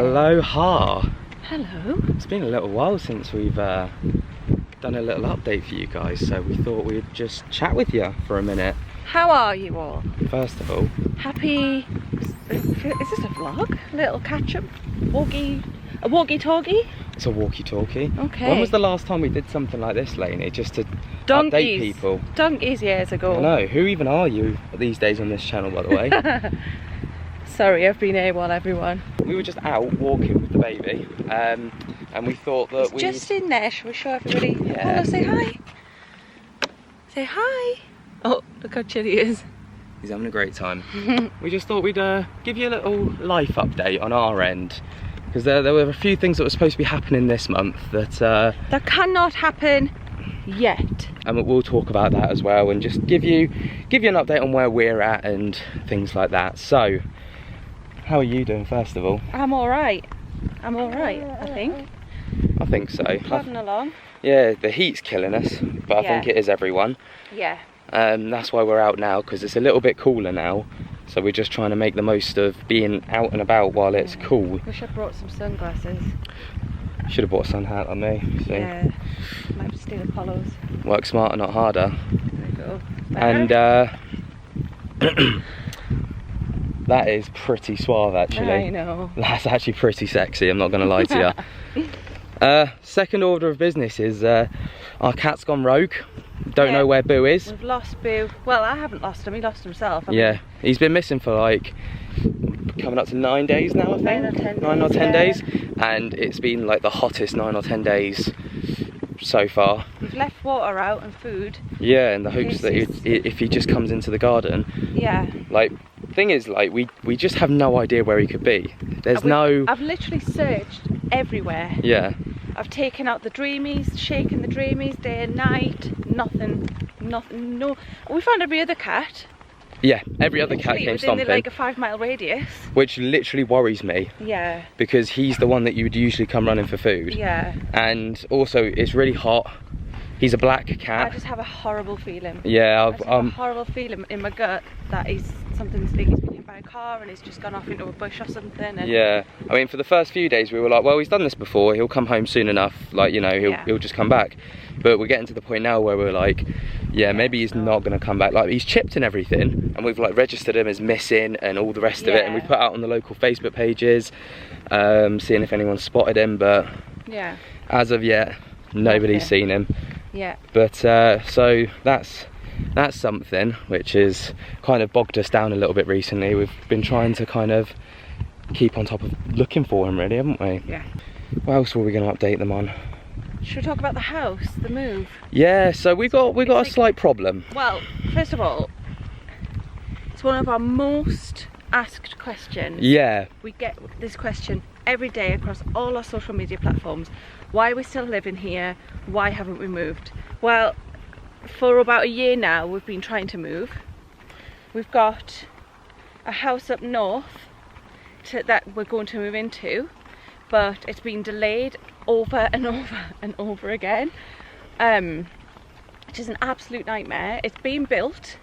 Aloha! Hello. It's been a little while since we've done a little update for you guys, so we thought we'd just chat with you for a minute. How are you all? First of all, Happy... Is this a vlog? A little catch-up? Walkie-talkie? it's a walkie-talkie. Okay. When was the last time we did something like this, Lainey? Just to update people. Donkeys years ago. I know. Who even are you these days on this channel, by the way? Sorry, I've been AWOL, everyone. We were just out walking with the baby, and we thought that It's just in there. Shall we show everybody? Yeah. Hello, say hi. Say hi. Oh, look how chilly he is. He's having a great time. We just thought we'd give you a little life update on our end, because there were a few things that were supposed to be happening this month that That cannot happen yet. and we'll talk about that as well, and just give you an update on where we're at and things like that. So, how are you doing, first of all? I'm alright. I'm alright, I think. I think so. Plodding along. Yeah, the heat's killing us, but I think it is everyone. Yeah. That's why we're out now, because it's a little bit cooler now. So we're just trying to make the most of being out and about while it's cool. Wish I brought some sunglasses. Should have bought a sun hat on me. So. Yeah. Might steal Apollo's. Work smarter, not harder. There we go. Better? And that is pretty suave, actually. I know. That's actually pretty sexy, I'm not going to lie to you. Second order of business is our cat's gone rogue. Don't know where Boo is. We've lost Boo. Well, I haven't lost him, he lost himself. Yeah, he's been missing for like coming up to 9 days now, I think. 9 or 10 days. 9 or 10 days. And it's been like the hottest 9 or 10 days so far. We've left water out and food. Yeah, in the hopes that if he just comes into the garden. Yeah. Like, thing is, like, we just have no idea where he could be. There's no... I've literally searched everywhere. Yeah. I've taken out the dreamies, shaken the dreamies day and night. Nothing, no. We found every other cat. Yeah, every other cat Literally came within stomping. like a 5-mile radius. Which literally worries me. Yeah. Because he's the one that you would usually come running for food. Yeah. And also, it's really hot. He's a black cat. I just have a horrible feeling. Yeah, I just have a horrible feeling in my gut that something's like he's been hit by a car and he's just gone off into a bush or something. And yeah, I mean, for the first few days we were like, well, he's done this before, he'll come home soon enough, like, you know, he'll just come back. But we're getting to the point now where we're like, yeah, maybe he's not going to come back. Like, he's chipped and everything, and we've like registered him as missing and all the rest of it, and we put out on the local Facebook pages, seeing if anyone spotted him, but yeah, as of yet, nobody's seen him. Yeah. But so that's something which has kind of bogged us down a little bit recently. We've been trying to kind of keep on top of looking for him, really, haven't we? Yeah. What else were we going to update them on? Should we talk about the house, the move? Yeah, so we got a slight problem. Well, first of all, it's one of our most asked questions. Yeah. We get this question every day across all our social media platforms. Why are we still living here? Why haven't we moved? Well, for about a year now we've been trying to move. We've got a house up north that we're going to move into, but it's been delayed over and over and over again, which is an absolute nightmare. It's been built,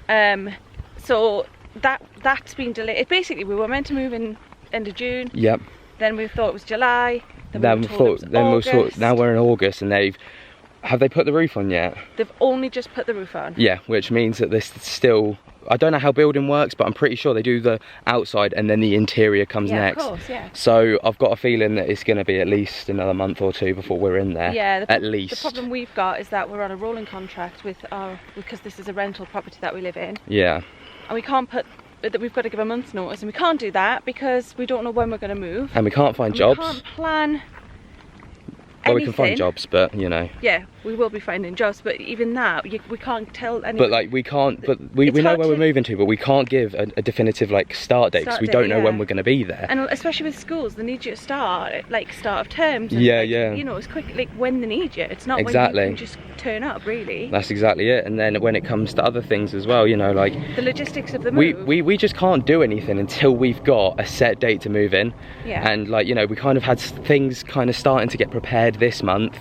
so that's been delayed. Basically, we were meant to move in end of June. Yep. Then we thought it was July. Then we thought now we're in August, and have they put the roof on yet? They've only just put the roof on. Yeah, which means that this still, I don't know how building works, but I'm pretty sure they do the outside and then the interior comes next. Of course, yeah. So I've got a feeling that it's going to be at least another month or two before we're in there. Yeah, at least. The problem we've got is that we're on a rolling contract because this is a rental property that we live in. Yeah. And we can't we've got to give a month's notice, and we can't do that because we don't know when we're going to move. And we can't find jobs. We can't plan. Well, we can find jobs, but you know. Yeah, we will be finding jobs, but even that, we can't tell anyone. But like, we can't, but we know where we're moving to, but we can't give a definitive like start date because we don't know when we're going to be there. And especially with schools, they need you to start at like start of terms. And yeah, like, yeah. You know, it's quick, like when they need you. It's not when you can just turn up, really. That's exactly it. And then when it comes to other things as well, you know, like the logistics of the move. We just can't do anything until we've got a set date to move in. Yeah. And like, you know, we kind of had things kind of starting to get prepared this month.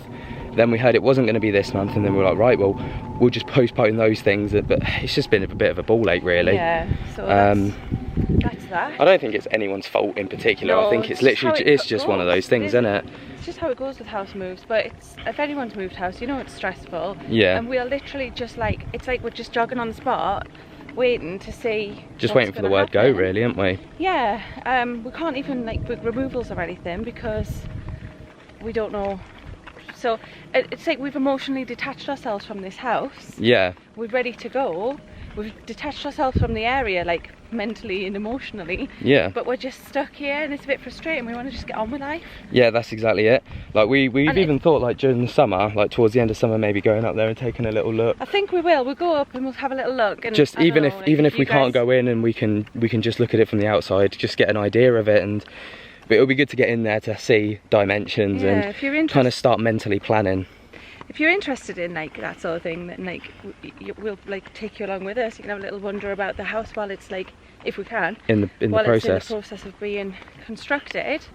Then we heard it wasn't going to be this month, and then we were like, right, well, we'll just postpone those things. But it's just been a bit of a ball ache, really. Yeah. So that's towards that. I don't think it's anyone's fault in particular. No, I think it's literally, it's just one of those things, isn't it? It's just how it goes with house moves. But if anyone's moved house, you know it's stressful. Yeah. And we're literally just like, it's like we're just jogging on the spot, waiting to see. Just waiting for the word go, really, aren't we? Yeah. We can't even like book removals or anything because we don't know. So it's like we've emotionally detached ourselves from this house. Yeah. We're ready to go. We've detached ourselves from the area, like mentally and emotionally. Yeah. But we're just stuck here, and it's a bit frustrating. We want to just get on with life. Yeah, that's exactly it. Like we've even thought, like during the summer, like towards the end of summer, maybe going up there and taking a little look. I think we will. We'll go up and we'll have a little look. And just even if we can't go in, and we can just look at it from the outside, just get an idea of it, and but it'll be good to get in there to see dimensions and kind of start mentally planning. If you're interested in like that sort of thing, then like we'll like take you along with us. You can have a little wander about the house while it's like, if we can, in the process. It's in the process of being constructed.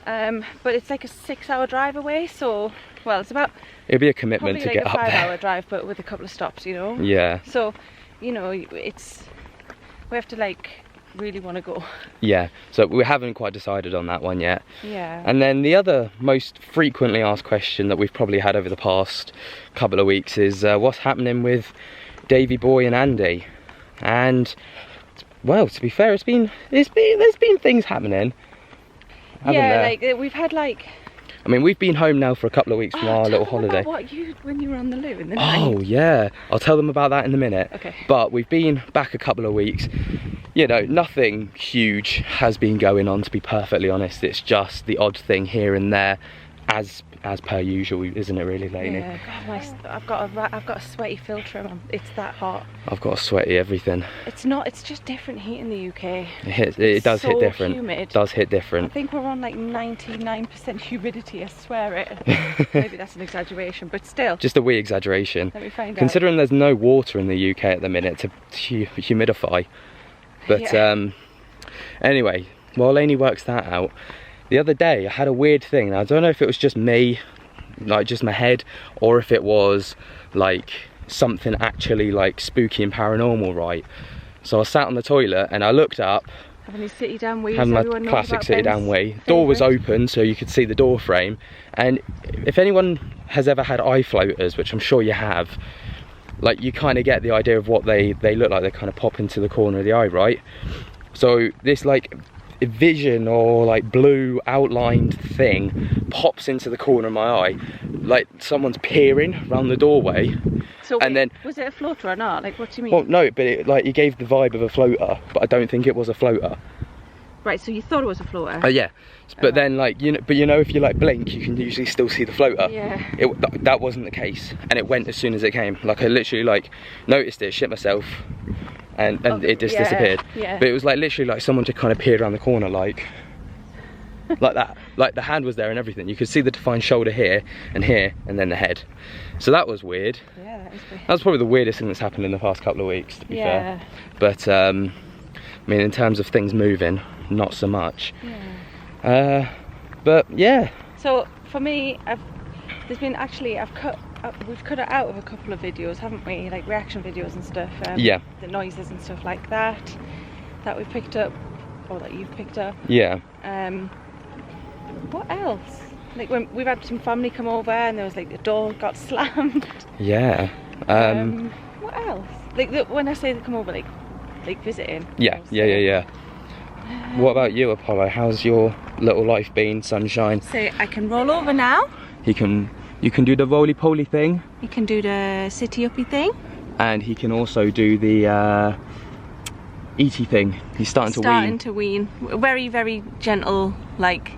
But it's like a 6-hour drive away, so well, it'll be a commitment to get up there. Probably like a 5-hour drive, but with a couple of stops, you know. Yeah. So, you know, we have to like really want to go. Yeah, so we haven't quite decided on that one yet. Yeah. And then the other most frequently asked question that we've probably had over the past couple of weeks is what's happening with Davy Boy and Andy? And well, to be fair, there's been things happening. Yeah, like we've had like, I mean, we've been home now for a couple of weeks from our little holiday. When you were on the loo in the night. Oh yeah, I'll tell them about that in a minute. Okay. But we've been back a couple of weeks. You know, nothing huge has been going on, to be perfectly honest. It's just the odd thing here and there, as per usual, isn't it really, Lainey? Yeah, God, I've got a sweaty filter on. It's that hot. I've got a sweaty everything. It's just different heat in the UK. It does hit different. Humid. It does hit different. I think we're on like 99% humidity, I swear it. Maybe that's an exaggeration, but still. Just a wee exaggeration. Let me find out. Considering there's no water in the UK at the minute to humidify. But anyway, while Lainey works that out, the other day I had a weird thing. I don't know if it was just me, like just my head, or if it was like something actually like spooky and paranormal, right? So I sat on the toilet and I looked up. Having his city down wee. Had my classic sit down wee. Door was open so you could see the door frame. And if anyone has ever had eye floaters, which I'm sure you have, like you kind of get the idea of what they look like. They kind of pop into the corner of the eye, right? So this like vision or like blue outlined thing pops into the corner of my eye, like someone's peering around the doorway. So and then was it a floater or not? Like, what do you mean? Well, no, but it gave the vibe of a floater, but I don't think it was a floater. Right, so you thought it was a floater? Yeah, but then like you know, if you like blink, you can usually still see the floater. Yeah. That wasn't the case, and it went as soon as it came. Like I literally like noticed it, shit myself, and it just disappeared. Yeah. But it was like literally like someone just kind of peered around the corner, like that. Like the hand was there and everything. You could see the defined shoulder here, and then the head. So that was weird. Yeah, that is weird. That was probably the weirdest thing that's happened in the past couple of weeks, to be fair. But I mean, in terms of things moving, not so much. Yeah. But yeah. So for me, we've cut it out of a couple of videos, haven't we? Like reaction videos and stuff. Yeah. The noises and stuff like that we've picked up, or that you've picked up. Yeah. What else? Like when we've had some family come over and there was like the door got slammed. Yeah. What else? Like when I say they come over, like visiting. Yeah. What about you, Apollo? How's your little life been, sunshine? So I can roll over now. You can do the roly-poly thing. You can do the city-uppy thing. And he can also do the eaty thing. He's starting to wean. Very, very gentle, like,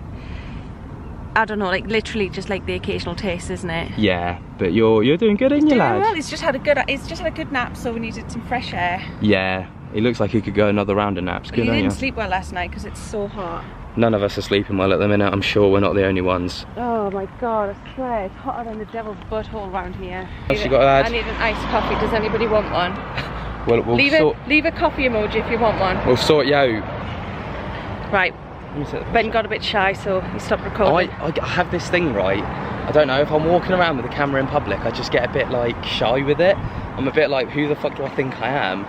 I don't know, like literally just like the occasional taste, isn't it? Yeah, but you're doing good, ain't you, lad? Well, he's just had a good nap, so we needed some fresh air. Yeah, he looks like he could go another round of naps. He didn't sleep well last night because it's so hot. None of us are sleeping well at the minute. I'm sure we're not the only ones. Oh my god, I swear it's hotter than the devil's butthole around here. What's she got, lad? I need an iced coffee. Does anybody want one? Well, leave a coffee emoji if you want one. We'll sort you out. Right. Ben got a bit shy, so he stopped recording. I have this thing, right? I don't know, if I'm walking around with the camera in public, I just get a bit like shy with it. I'm a bit like, who the fuck do I think I am?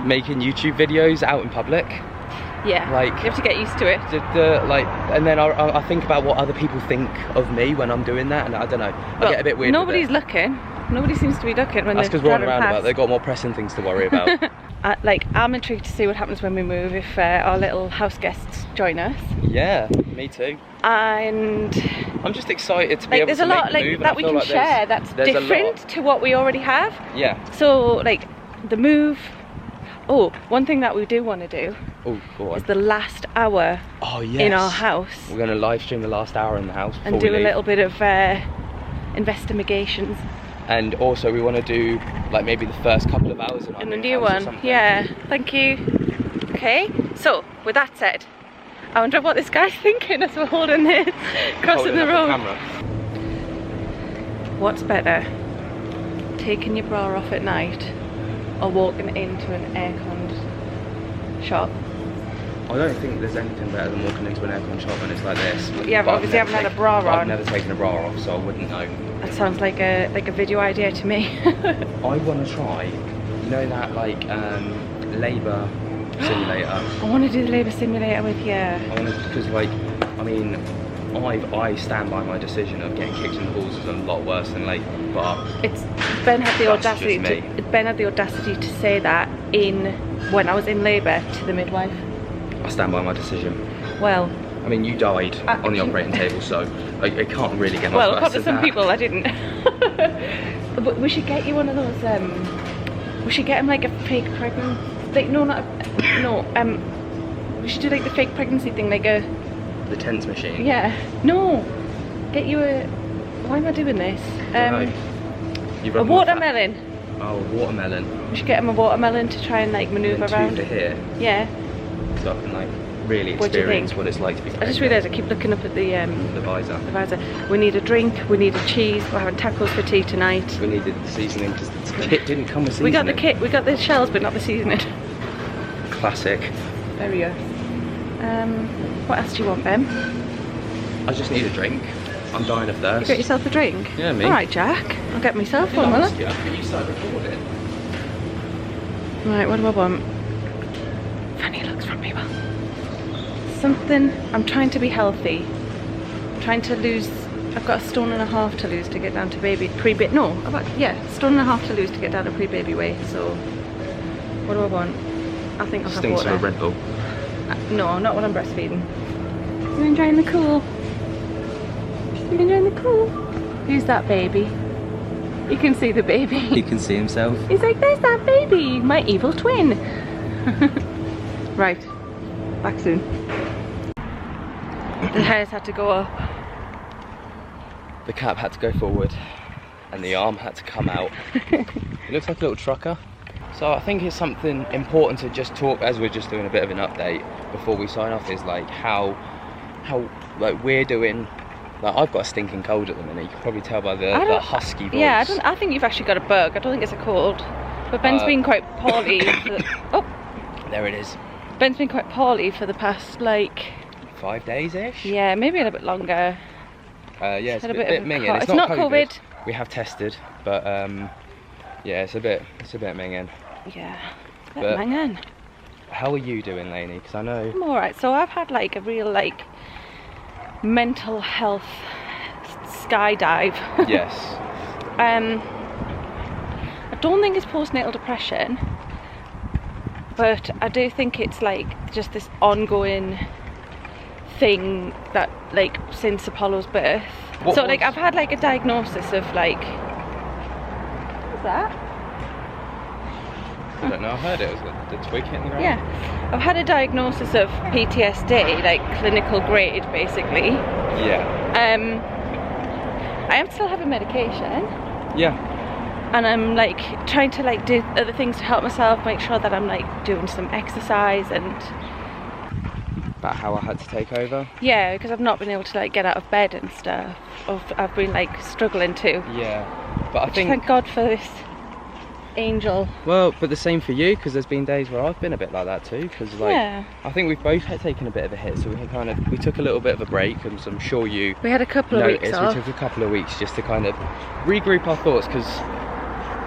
Making YouTube videos out in public. Yeah, like you have to get used to it. And then I think about what other people think of me when I'm doing that, and I don't know, I get a bit weird. Nobody's looking. Nobody seems to be looking when that's because we're on a roundabout. They've got more pressing things to worry about. I'm intrigued to see what happens when we move, if our little house guests join us. Yeah, me too. And I'm just excited to be able there's to a lot make the move, that we can share that's different to what we already have. Yeah. So like the move. Oh, one thing that we do want to do is the last hour in our house. We're going to live stream the last hour in the house and do a little bit of investigations. And also we want to do like maybe the first couple of hours in the new one. Yeah, thank you. Okay, so with that said, I wonder what this guy's thinking as we're holding this, crossing the road. What's better, taking your bra off at night or walking into an air-conned shop? I don't think there's anything better than walking into an air-con shop when it's like this. Yeah, but obviously I haven't had a bra on. I've never taken a bra off, so I wouldn't know. That sounds like a video idea to me. I want to try, you know that like labour simulator. I want to do the labour simulator with you. I want to, because like, I mean, I stand by my decision of getting kicked in the balls is a lot worse than labour, but Ben had the audacity to say that when I was in labour to the midwife. I stand by my decision. Well, I mean, you died on the operating table, so I can't really get much well, worse according to some than people, I didn't. But we should get you one of those. We should get him like a fake pregnancy. Like we should do like the fake pregnancy thing, like the TENS machine. Yeah. No. Get you a. Why am I doing this? A watermelon. Oh, a watermelon. We should get him a watermelon to try and like manoeuvre around. Two for here. Yeah. So I can like really experience what it's like to be pregnant. I just realised I keep looking up at the visor. The visor. We need a drink, we need a cheese, we're having tacos for tea tonight. We needed the seasoning because the kit didn't come with seasoning. We got the kit, we got the shells but not the seasoning. Classic. Very good. What else do you want, Ben? I just need a drink. I'm dying of thirst. You got yourself a drink? Yeah, me. Alright, Jack. I'll get myself one, will I? Yeah, but you started recording. Right, what do I want? Funny looks from people. Something, I'm trying to be healthy. I'm trying to lose, I've got 1.5 stone to lose to get down to pre-baby, no, about, yeah, 1.5 stone to lose to get down to pre-baby weight, so what do I want? I think I'll have water. Stinks of a Red Bull. No, not when I'm breastfeeding. You're enjoying the cool? You're enjoying the cool? Who's that baby? You can see the baby. He can see himself. He's like, there's that baby, my evil twin. Right, back soon. The hairs had to go up. The cap had to go forward and the arm had to come out. It looks like a little trucker. So I think it's something important to just talk, as we're just doing a bit of an update before we sign off, is like how like we're doing. Like, I've got a stinking cold at the minute. You can probably tell by the husky voice. Yeah, I think you've actually got a bug. I don't think it's a cold. But Ben's been quite poorly. There it is. Ben's been quite poorly for the past like 5 days-ish. Yeah, maybe a little bit longer. Yeah, it's a bit minging. It's not COVID. We have tested, but yeah, it's a bit minging. Yeah, a bit minging. How are you doing, Lainey? Because I know I'm alright. So I've had like a real like mental health skydive. Yes. I don't think it's postnatal depression, but I do think it's like just this ongoing thing that like since Apollo's birth. Like I've had like a diagnosis of like, what's that? I don't know, I heard it was the twig hitting the ground. Yeah, I've had a diagnosis of PTSD, like clinical grade basically. Yeah. I am still having medication. Yeah. And I'm like trying to like do other things to help myself, make sure that I'm like doing some exercise and... About how I had to take over? Yeah, because I've not been able to like get out of bed and stuff. I've been like struggling to. Yeah, but I think... Thank God for this angel. Well, but the same for you, because there's been days where I've been a bit like that too, because like I think we've both taken a bit of a hit, so we took a little bit of a break, and so I'm sure you we had a couple of weeks off. We took a couple of weeks just to kind of regroup our thoughts, because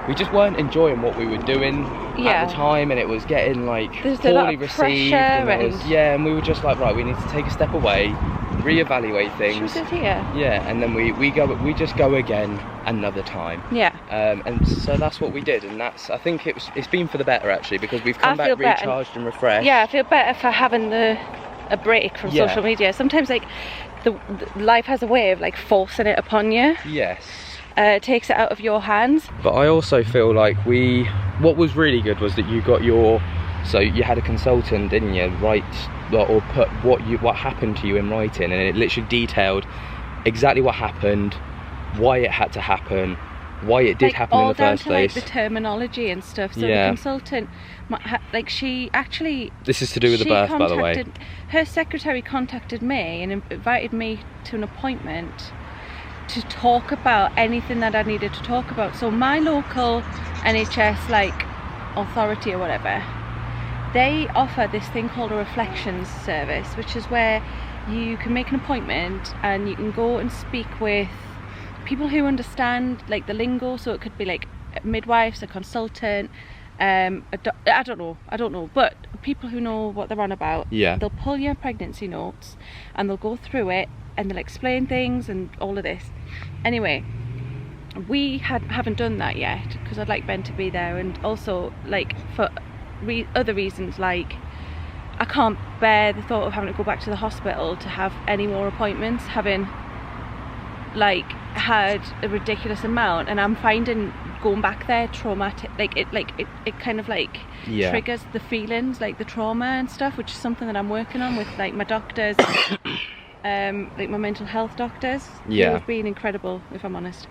we just weren't enjoying what we were doing at the time, and it was getting like poorly received, and we were just like, right, we need to take a step away, reevaluate things. She was here. Yeah, and then we just go again another time. Yeah. And so that's what we did, and that's, I think it's been for the better actually, because we've come back recharged and refreshed. Yeah, I feel better for having a break from social media. Sometimes like the life has a way of like forcing it upon you. Yes. Takes it out of your hands. But I also feel like what was really good was that you got so you had a consultant, didn't you, write or put what happened to you in writing, and it literally detailed exactly what happened, why it had to happen, why it did happen in the first place. Like the terminology and stuff. So the consultant, like she actually... This is to do with the birth, by the way. Her secretary contacted me and invited me to an appointment to talk about anything that I needed to talk about. So my local NHS like authority or whatever, they offer this thing called a reflections service, which is where you can make an appointment and you can go and speak with people who understand like the lingo. So it could be like midwives, a consultant, I don't know, but people who know what they're on about. Yeah. They'll pull your pregnancy notes and they'll go through it and they'll explain things and all of this. Anyway, we haven't done that yet because I'd like Ben to be there, and also like for other reasons, like I can't bear the thought of having to go back to the hospital to have any more appointments, having like had a ridiculous amount, and I'm finding going back there traumatic. It kind of like triggers the feelings, like the trauma and stuff, which is something that I'm working on with like my doctors. Like my mental health doctors, who have been incredible, if I'm honest.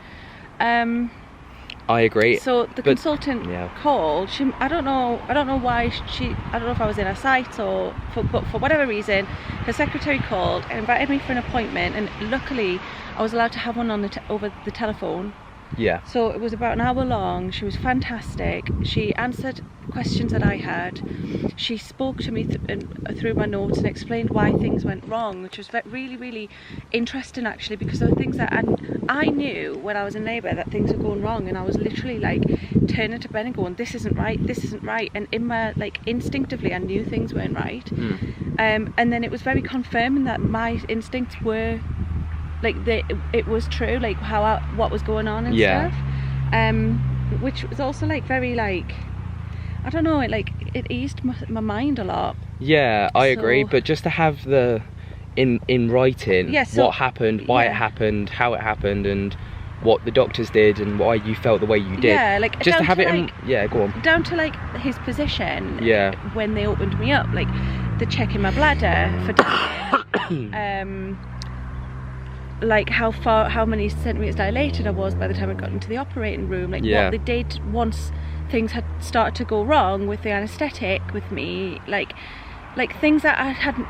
I agree. So the consultant called. I don't know why I don't know if I was in her sight but for whatever reason, her secretary called and invited me for an appointment, and luckily I was allowed to have one on over the telephone. Yeah. So it was about an hour long. She was fantastic. She answered questions that I had. She spoke to me through my notes and explained why things went wrong, which was really, really interesting actually, because there were things that I knew when I was in labour that things were going wrong, and I was literally like turning to Ben and going, this isn't right, and in my like instinctively I knew things weren't right. And then it was very confirming that my instincts were like it was true, like what was going on and stuff, which was also like very like, I don't know, it eased my mind a lot. Yeah, I agree, but just to have the in writing what happened, why it happened, how it happened, and what the doctors did and why you felt the way you did. Yeah, like just to have it go on. Down to like his position. Yeah. When they opened me up, like the checking my bladder for like how many centimeters dilated I was by the time I got into the operating room, like what they did once things had started to go wrong with the anaesthetic with me, like things that I hadn't,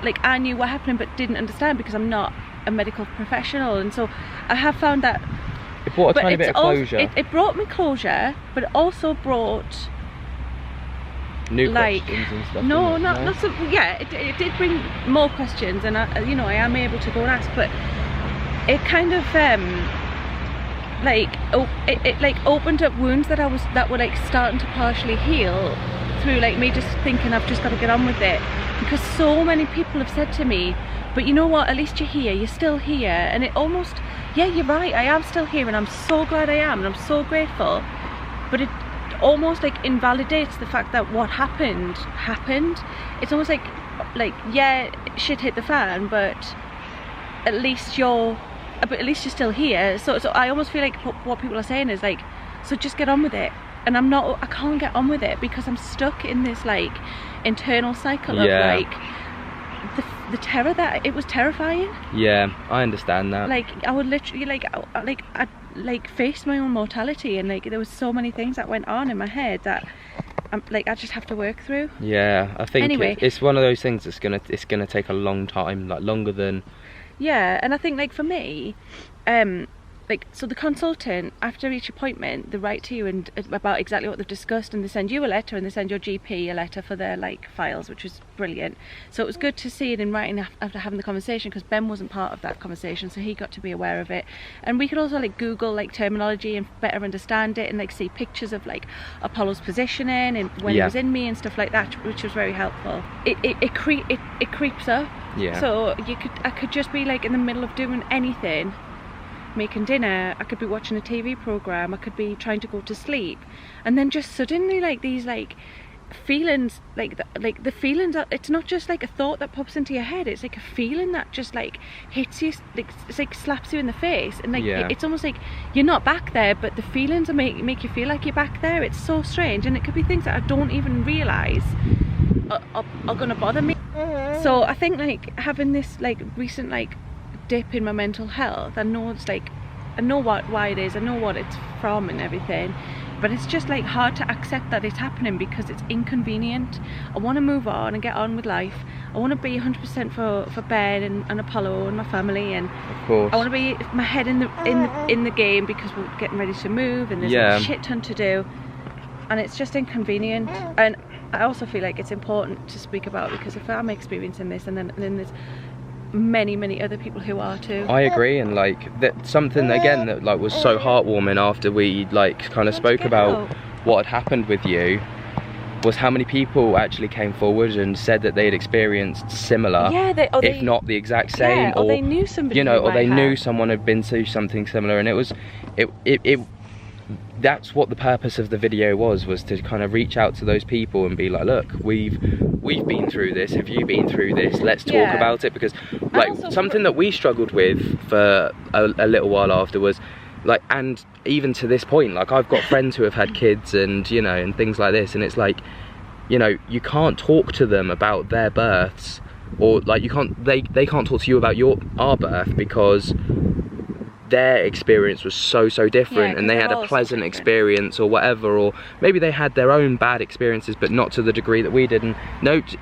like I knew what happened but didn't understand because I'm not a medical professional. And so I have found that it brought a tiny bit of closure. It brought me closure, but it also brought new questions and stuff. No, not so. Yeah, it did bring more questions, and I am able to go and ask, but it kind of it opened up wounds that were like starting to partially heal through like me just thinking I've just got to get on with it, because so many people have said to me, but you know what, at least you're here, you're still here. And it almost, yeah, you're right, I am still here, and I'm so glad I am, and I'm so grateful, but it almost like invalidates the fact that what happened. It's almost like yeah, shit hit the fan, but at least you're still here. So I almost feel like what people are saying is like, so just get on with it. And I can't get on with it because I'm stuck in this like internal cycle of like the terror that it was terrifying. Yeah, I understand that. Like I would literally I faced my own mortality, and like there was so many things that went on in my head that I just have to work through. Yeah, I think anyway, it's one of those things that's gonna take a long time, like longer than. Yeah, and I think like for me, like, so the consultant, after each appointment, they write to you and about exactly what they've discussed, and they send you a letter, and they send your GP a letter for their like files, which was brilliant. So it was good to see it in writing after having the conversation, because Ben wasn't part of that conversation, so he got to be aware of it. And we could also like Google like terminology and better understand it, and like see pictures of like Apollo's positioning and when he was in me and stuff like that, which was very helpful. It creeps up. Yeah. So I could just be like in the middle of doing anything, making dinner, I could be watching a TV program, I could be trying to go to sleep, and then just suddenly like these like feelings, like the feelings are, it's not just like a thought that pops into your head, it's like a feeling that just like hits you, like it's like slaps you in the face, and like it's almost like you're not back there, but the feelings are make you feel like you're back there. It's so strange, and it could be things that I don't even realise are gonna bother me. So I think like having this like recent like dip in my mental health, I know it's like, I know why it is, I know what it's from and everything, but it's just like hard to accept that it's happening because it's inconvenient. I want to move on and get on with life. I want to be 100% for Ben and Apollo and my family, and of course I want to be my head in the game, because we're getting ready to move and there's a shit ton to do, and it's just inconvenient. And I also feel like it's important to speak about, because if I'm experiencing this, and then there's many other people who are too. I agree, and like that something again that like was so heartwarming after we like kind of spoke about what had happened with you, was how many people actually came forward and said that they had experienced similar, if not the exact same, or they knew somebody, you know, or they knew someone had been through something similar. And it that's what the purpose of the video was to kind of reach out to those people and be like, look, we've been through this, have you been through this, let's talk about it. Because like something that we struggled with for a little while after was like, and even to this point, like I've got friends who have had kids and, you know, and things like this, and it's like, you know, you can't talk to them about their births, or like they can't talk to you about our birth, because their experience was so different, and they had a pleasant experience or whatever, or maybe they had their own bad experiences but not to the degree that we did. And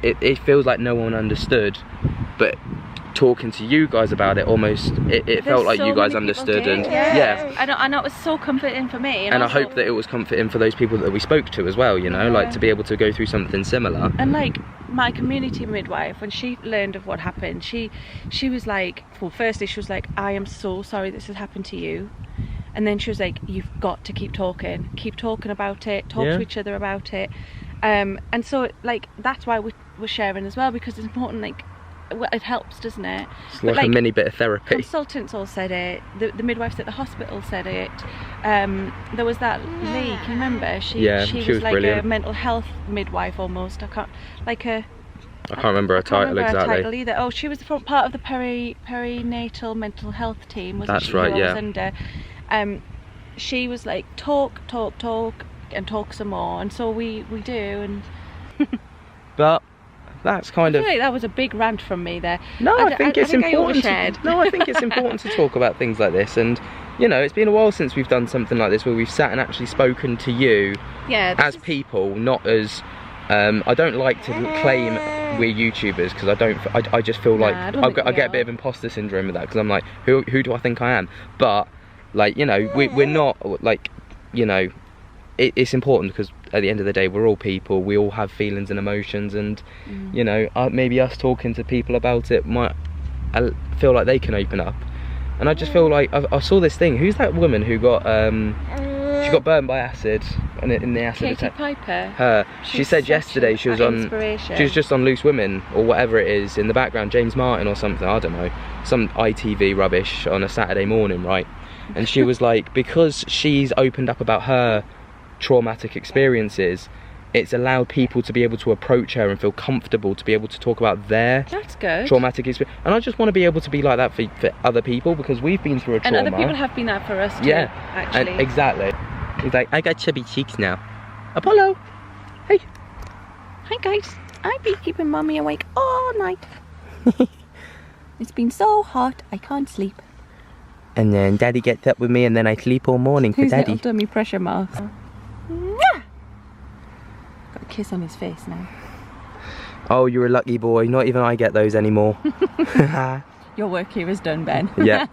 it feels like no one understood, but talking to you guys about it, almost it felt like you guys understood. And I know it was so comforting for me, and I hope that it was comforting for those people that we spoke to as well, you know, like to be able to go through something similar. And like my community midwife, when she learned of what happened, she was like, well, firstly she was like, I am so sorry this has happened to you, and then she was like, you've got to keep talking about it, talk to each other about it, and so like that's why we're sharing as well, because it's important. Like, well, it helps, doesn't it? It's like a mini bit of therapy. Consultants all said it, the midwives at the hospital said it. There was that Lee, can you remember? She was like brilliant. A mental health midwife almost. I can't remember her title exactly. Either. Oh, she was part of the perinatal mental health team, wasn't she? That's right, yeah. Under. She was like, talk and talk some more, and so we do. And but that's kind of, I feel like that was a big rant from me there. No, I think it's important. I think it's important to talk about things like this, and you know, it's been a while since we've done something like this where we've sat and actually spoken to you as people, not as I don't like to claim we're YouTubers, because I just feel like I get a bit of imposter syndrome with that, because I'm like, who do I think I am? But like, you know, we're not, like, you know, it's important, because at the end of the day we're all people, we all have feelings and emotions, and you know, maybe us talking to people about it might feel like they can open up. And I just feel like I saw this thing, who's that woman who got she got burned by acid in the acid attack? Katie Piper. Her. She said yesterday she was just on Loose Women or whatever it is in the background, James Martin or something, I don't know, some ITV rubbish on a Saturday morning, right? And she was like, because she's opened up about her traumatic experiences, it's allowed people to be able to approach her and feel comfortable to be able to talk about their traumatic experience. And I just want to be able to be like that for other people, because we've been through a trauma. And other people have been that for us too, actually. And exactly. He's like, I got chubby cheeks now. Apollo! Hey! Hi guys. I've been keeping Mummy awake all night. It's been so hot, I can't sleep. And then Daddy gets up with me, and then I sleep all morning for Daddy. Little dummy pressure marks. Got a kiss on his face now. Oh, you're a lucky boy. Not even I get those anymore. Your work here is done, Ben. Yeah.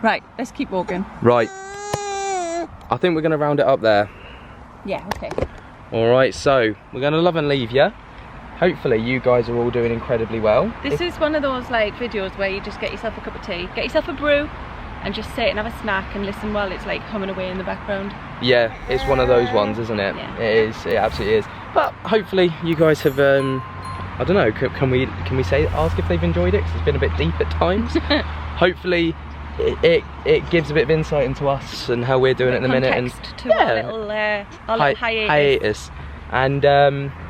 Right, let's keep walking. Right. I think we're going to round it up there. Yeah, okay. Alright, so we're going to love and leave you. Hopefully you guys are all doing incredibly well. This is one of those like videos where you just get yourself a cup of tea, get yourself a brew, and just sit and have a snack and listen while it's like humming away in the background. Yeah, it's one of those ones, isn't it? Yeah. It is, it absolutely is. But hopefully you guys have, I don't know, can we ask if they've enjoyed it? Because it's been a bit deep at times. Hopefully it gives a bit of insight into us and how we're doing at the minute, and to our little hiatus. And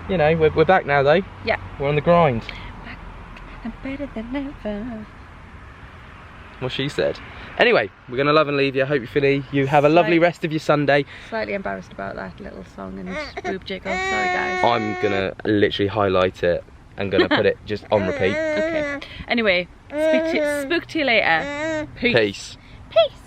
you know, we're back now though. Yeah, we're on the grind. Back and better than ever. What she said. Anyway, we're gonna love and leave you. Hopefully you have a lovely rest of your Sunday. Slightly embarrassed about that little song and boob jiggle. Sorry guys. I'm gonna literally highlight it and gonna put it just on repeat. Okay. Anyway, speak to you later. Peace. Peace. Peace.